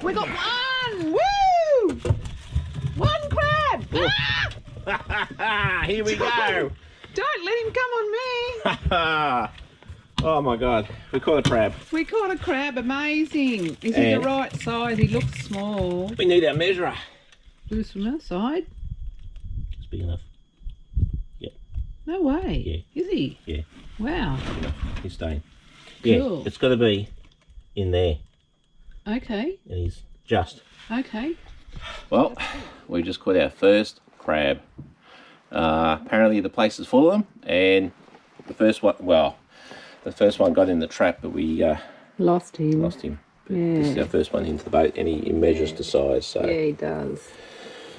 We got one! Woo! One crab! Ah! Here we go. Don't let him come on me. Oh my God, we caught a crab. We caught a crab, amazing. Is he the right size? He looks small. We need our measurer. Loose from that side. It's big enough. Yep. No way. Yeah. Is he? Yeah. Wow. He's staying. Cool. Yeah, it's got to be in there. Okay. And he's just. Okay. Well, we just caught our first crab. Apparently the place is full of them, and the first one, the first one got in the trap, but we lost him. But this is our first one into the boat, and he measures to size. So yeah, he does.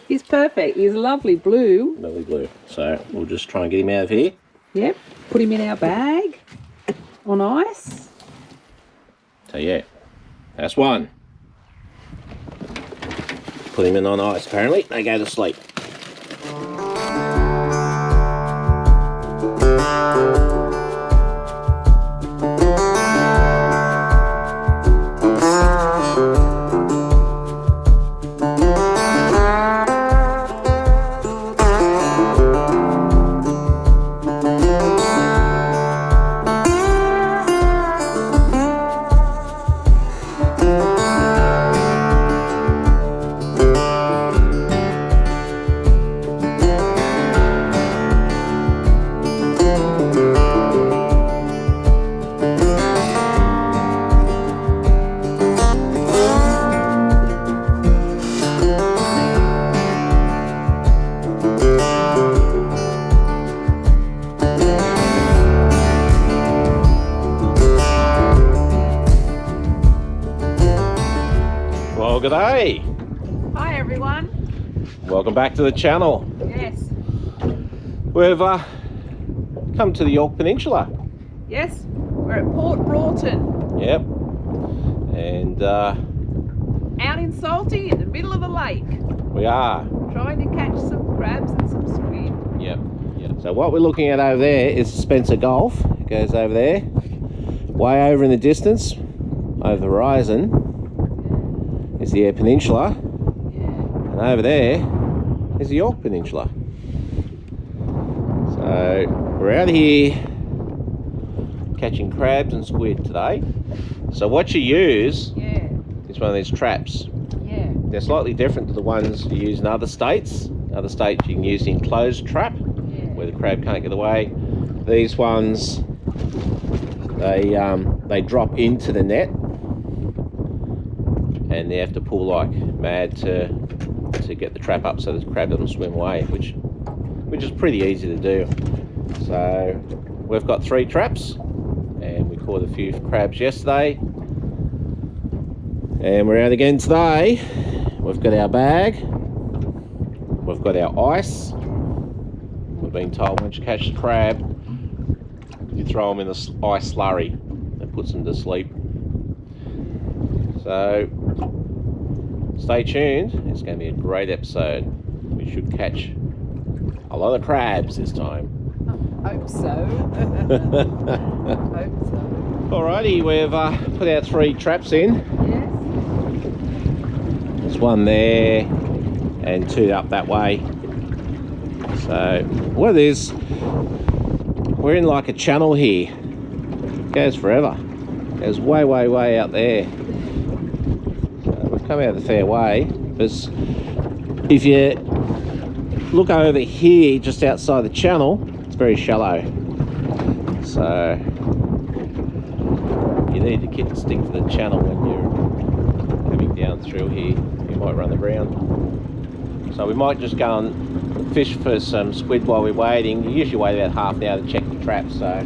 He's perfect. He's lovely blue. Lovely blue. So we'll just try and get him out of here. Yep. Put him in our bag on ice. So yeah, that's one. Put him in on ice. Apparently they go to sleep. Well, g'day. Hi everyone. Welcome back to the channel. Yes. We've come to the Yorke Peninsula. Yes. We're at Port Broughton. Yep. And Out in Salty in the middle of the lake. we are. Trying to catch some crabs and some squid. Yep. Yep. So what we're looking at over there is Spencer Gulf. It goes over there. Way over in the distance, over the horizon, is the Eyre Peninsula. Yeah. And over there is the Yorke Peninsula. So we're out here catching crabs and squid today. So what you use Yeah. is one of these traps. Yeah. They're slightly different to the ones you use in other states. Other states you can use the enclosed trap where the crab can't get away. These ones, they drop into the net and you have to pull like mad to get the trap up so the crab doesn't swim away, which is pretty easy to do. So we've got 3 traps and we caught a few crabs yesterday, and we're out again today. We've got our bag, we've got our ice. We've been told once you catch the crab, you throw them in the ice slurry and puts them to sleep. So stay tuned, it's going to be a great episode. We should catch a lot of crabs this time. Hope so. Hope so. Alrighty, we've put our 3 traps in. Yes. There's one there and 2 up that way. So what it is, we're in like a channel here. It goes forever. It goes way, way, way out there. We've come out a fair way, because if you look over here just outside the channel, it's very shallow. So you need to stick to the channel when you're coming down through here. You might run aground. So we might just go and fish for some squid while we're waiting. You usually wait about half an hour to check the traps, so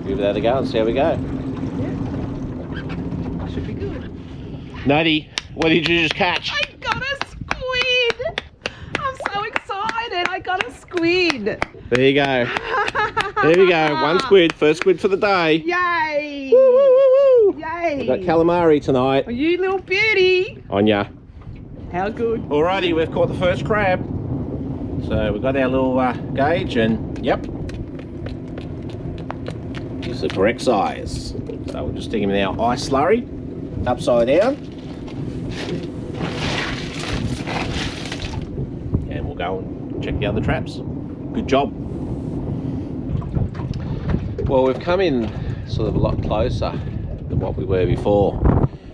give that a go and see how we go. Yeah. Should be good. Nutty, what did you just catch? I got a squid! I'm so excited! I got a squid! There you go. There we go. 1 squid. First squid for the day. Yay! Woo, woo, woo, woo. Yay! We've got calamari tonight. Oh, you little beauty! On ya. How good? Alrighty, we've caught the first crab. So we've got our little gauge, and yep, it's the correct size. So we'll just stick him in our ice slurry, upside down. go and check the other traps. Good job. Well, we've come in sort of a lot closer than what we were before. I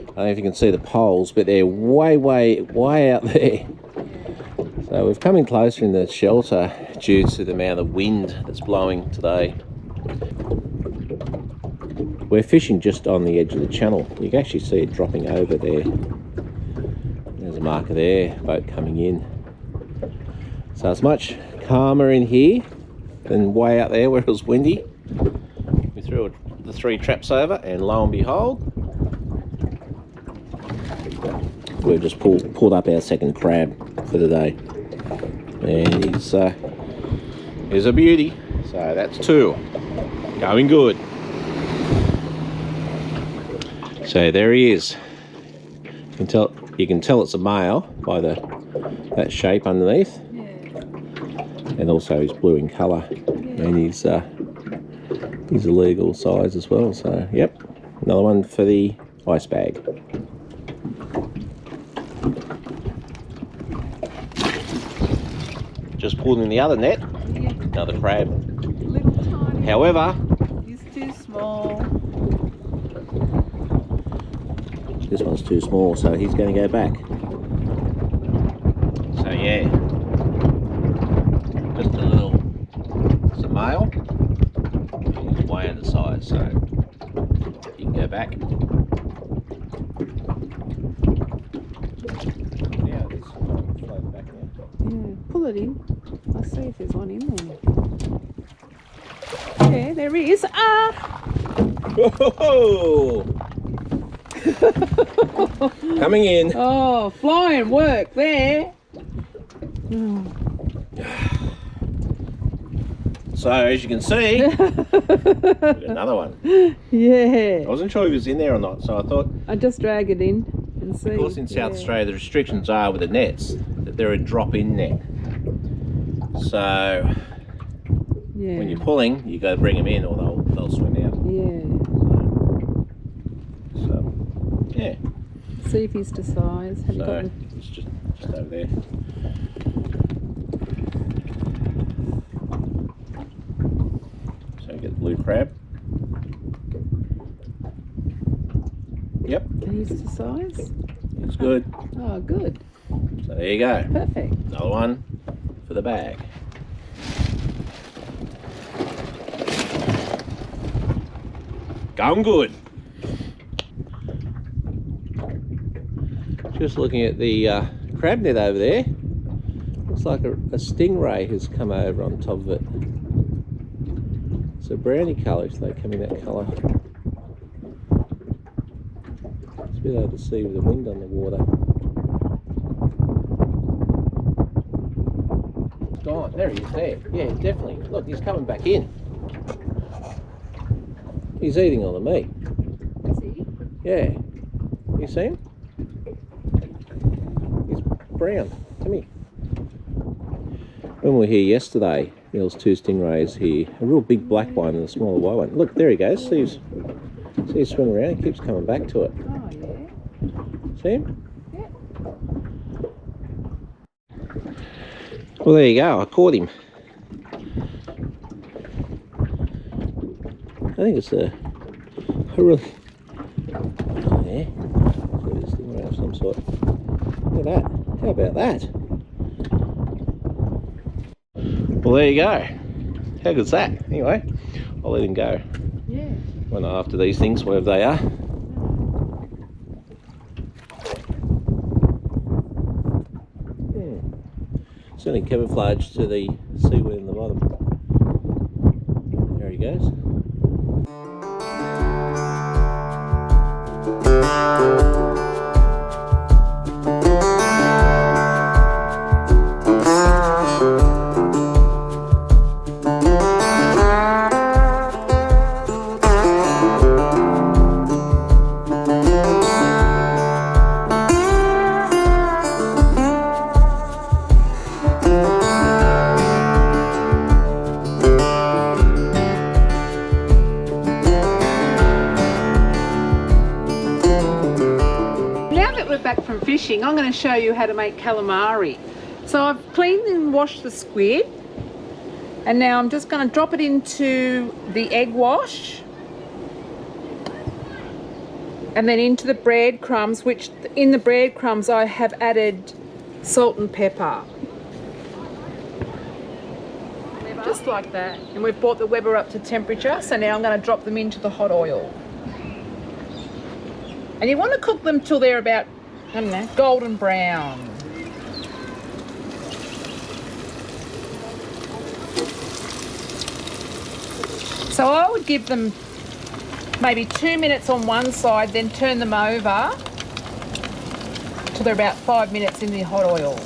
don't know if you can see the poles, but they're way out there. So we've come in closer in the shelter due to the amount of wind that's blowing today. We're fishing just on the edge of the channel. You can actually see it dropping over there. There's a marker there, boat coming in. So it's much calmer in here than way out there where it was windy. We threw the 3 traps over, and lo and behold, we've just pulled up our second crab for the day. And he's a beauty. So that's 2. Going good. So there he is. You can tell it's a male by that shape underneath. Yeah. And also he's blue in colour. Yeah. And he's a legal size as well. So yep, another one for the ice bag. Just pulled in the other net. Yeah. Another crab. Little tiny. However, He's too small. this one's too small, so he's going to go back. So yeah, just a little, it's a male, he's way undersized, so you can go back. Yeah, it's floating back now. Yeah, pull it in. Let's see if there's one in there. Yeah, there he is. Ah! Whoa! Coming in. Oh, flying work there. So as you can see, we've got another one. Yeah. I wasn't sure if he was in there or not, so I thought, I just drag it in and see. of course in South Australia the restrictions are with the nets that they're a drop-in net. So Yeah. when you're pulling, you got to bring them in or they'll swim out. Yeah. So yeah. See if he's to size. Have you got So the... it's just over there. So you get the blue crab. Yep, He's to size? it's good. Oh, good. So there you go. Perfect. Another one for the bag. Going good. Just looking at the crab net over there. Looks like a stingray has come over on top of it. It's a brownie colour, so they come in that colour. It's a bit hard to see with the wind on the water. Gone. There he is there. Yeah, definitely. Look, he's coming back in. He's eating all the meat. Is he? Yeah. You see him? He's brown. Come here. When we were here yesterday, there was 2 stingrays here. A real big black one and a smaller white one. Look, there he goes. See him swim around. He keeps coming back to it. Oh, yeah. See him? Yeah. Well, there you go. I caught him. I think it's a really... Yeah. It's a stingray of some sort. Look at that. How about that? Well, there you go. How good's that? Anyway, I'll let him go. Yeah. When after these things, wherever they are. Certainly camouflage to the seaweed in the bottom. There he goes. Back from fishing, I'm going to show you how to make calamari. So I've cleaned and washed the squid, and now I'm just going to drop it into the egg wash and then into the breadcrumbs, which in the breadcrumbs I have added salt and pepper. Just like that. And we've brought the Weber up to temperature, so now I'm going to drop them into the hot oil. And you want to cook them till they're about, I don't know, golden brown. So I would give them maybe 2 minutes on one side, then turn them over till they're about 5 minutes in the hot oil.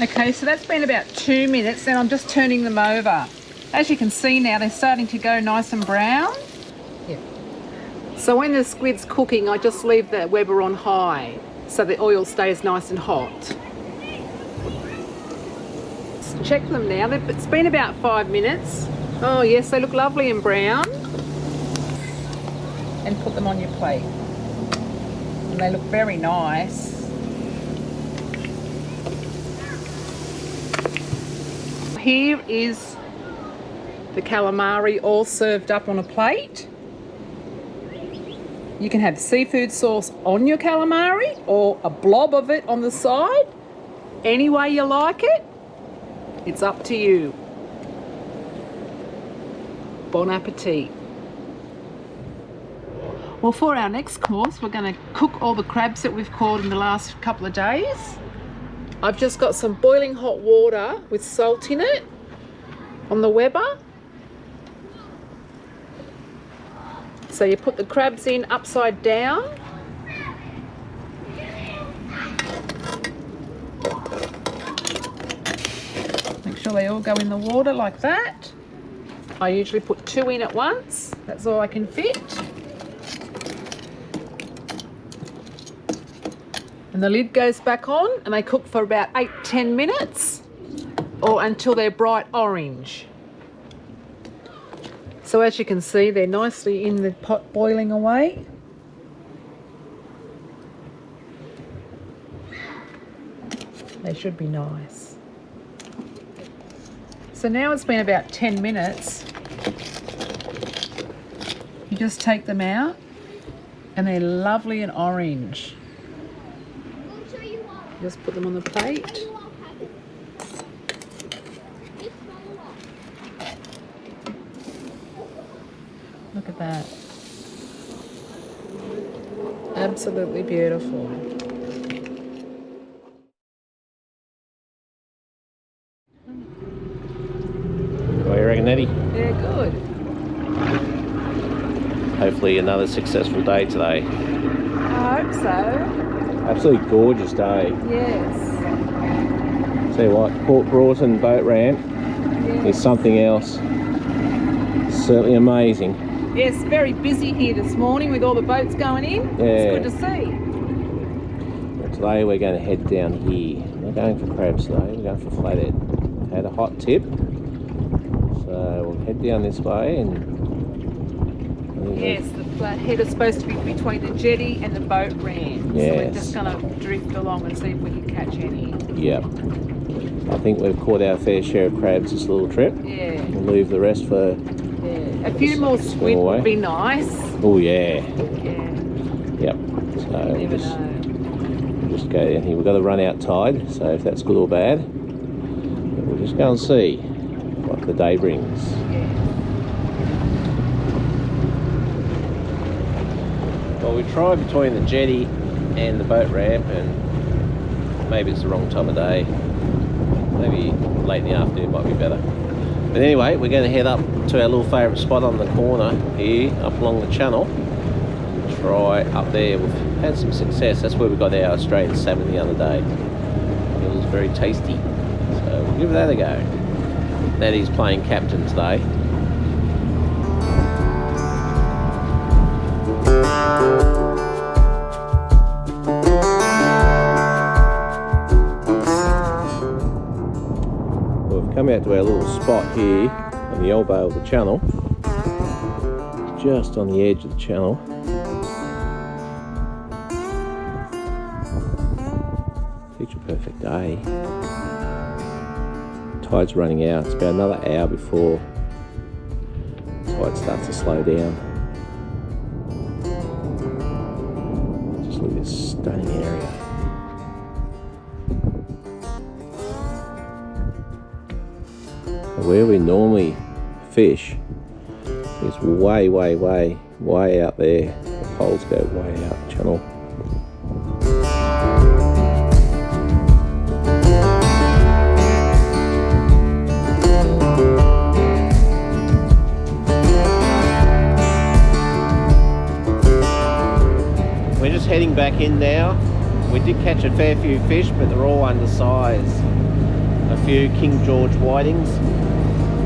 Okay, so that's been about 2 minutes, then I'm just turning them over. As you can see now, they're starting to go nice and brown. Yeah. So when the squid's cooking, I just leave the Weber on high so the oil stays nice and hot. Let's check them now. It's been about 5 minutes. Oh yes, they look lovely and brown. And put them on your plate. And they look very nice. Here is the calamari all served up on a plate. You can have seafood sauce on your calamari or a blob of it on the side. Any way you like it, it's up to you. Bon appetit. Well, for our next course, we're going to cook all the crabs that we've caught in the last couple of days. I've just got some boiling hot water with salt in it on the Weber. So you put the crabs in upside down. Make sure they all go in the water like that. I usually put 2 in at once. That's all I can fit. And the lid goes back on and they cook for about 8-10 minutes or until they're bright orange. So as you can see, they're nicely in the pot boiling away. They should be nice. So now it's been about 10 minutes. You just take them out and they're lovely and orange. Just put them on the plate. Look at that. Absolutely beautiful. What do you reckon, Eddie? Yeah, good. Hopefully another successful day today. I hope so. Absolutely gorgeous day. Yes. Tell you what, Port Broughton boat ramp Yes. is something else. Certainly amazing. Yes, very busy here this morning with all the boats going in. Yeah. It's good to see. Well, today we're going to head down here. We're going for crabs today. We're going for flathead. Had a hot tip, so we'll head down this way and. Yes, the flathead is supposed to be between the jetty and the boat ramp. Yes. So we're just going to drift along and see if we can catch any. Yep. I think we've caught our fair share of crabs this little trip. Yeah. We'll leave the rest for. Yeah. A few more squid would be nice. Oh yeah. Yeah. Yep. So You never know. just go down here. We've got to run out tide, so if that's good or bad, we'll just go and see what the day brings. Yeah. Well, we tried between the jetty and the boat ramp, and maybe it's the wrong time of day. Maybe late in the afternoon might be better. But anyway, we're going to head up to our little favourite spot on the corner here, up along the channel. Try up there. We've had some success. That's where we got our Australian salmon the other day. It was very tasty. So we'll give that a go. Natty's playing captain today. We've come out to our little spot here on the elbow of the channel, just on the edge of the channel. Picture perfect. day. Tide's running out. It's about another hour before tide starts to slow down. Just look at this stunning area. Where we normally fish is way out there. The poles go way out channel. We're just heading back in now. We did catch a fair few fish, but they're all undersized. A few King George whitings,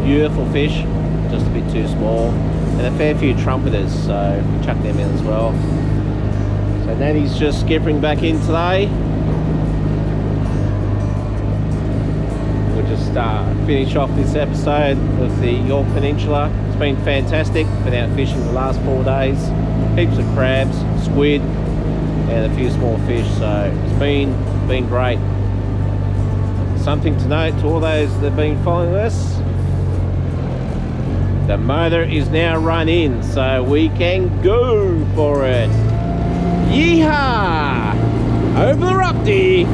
beautiful fish, just a bit too small, and a fair few trumpeters, so we chucked them in as well. So Natty's just skippering back in today. We'll just finish off this episode of the Yorke Peninsula. It's been fantastic. Been out fishing the last 4 days. Heaps of crabs, squid, and a few small fish, so it's been great. Something to note to all those that have been following us, the motor is now run in, so we can go for it. Yeehaw! Over the Rocky!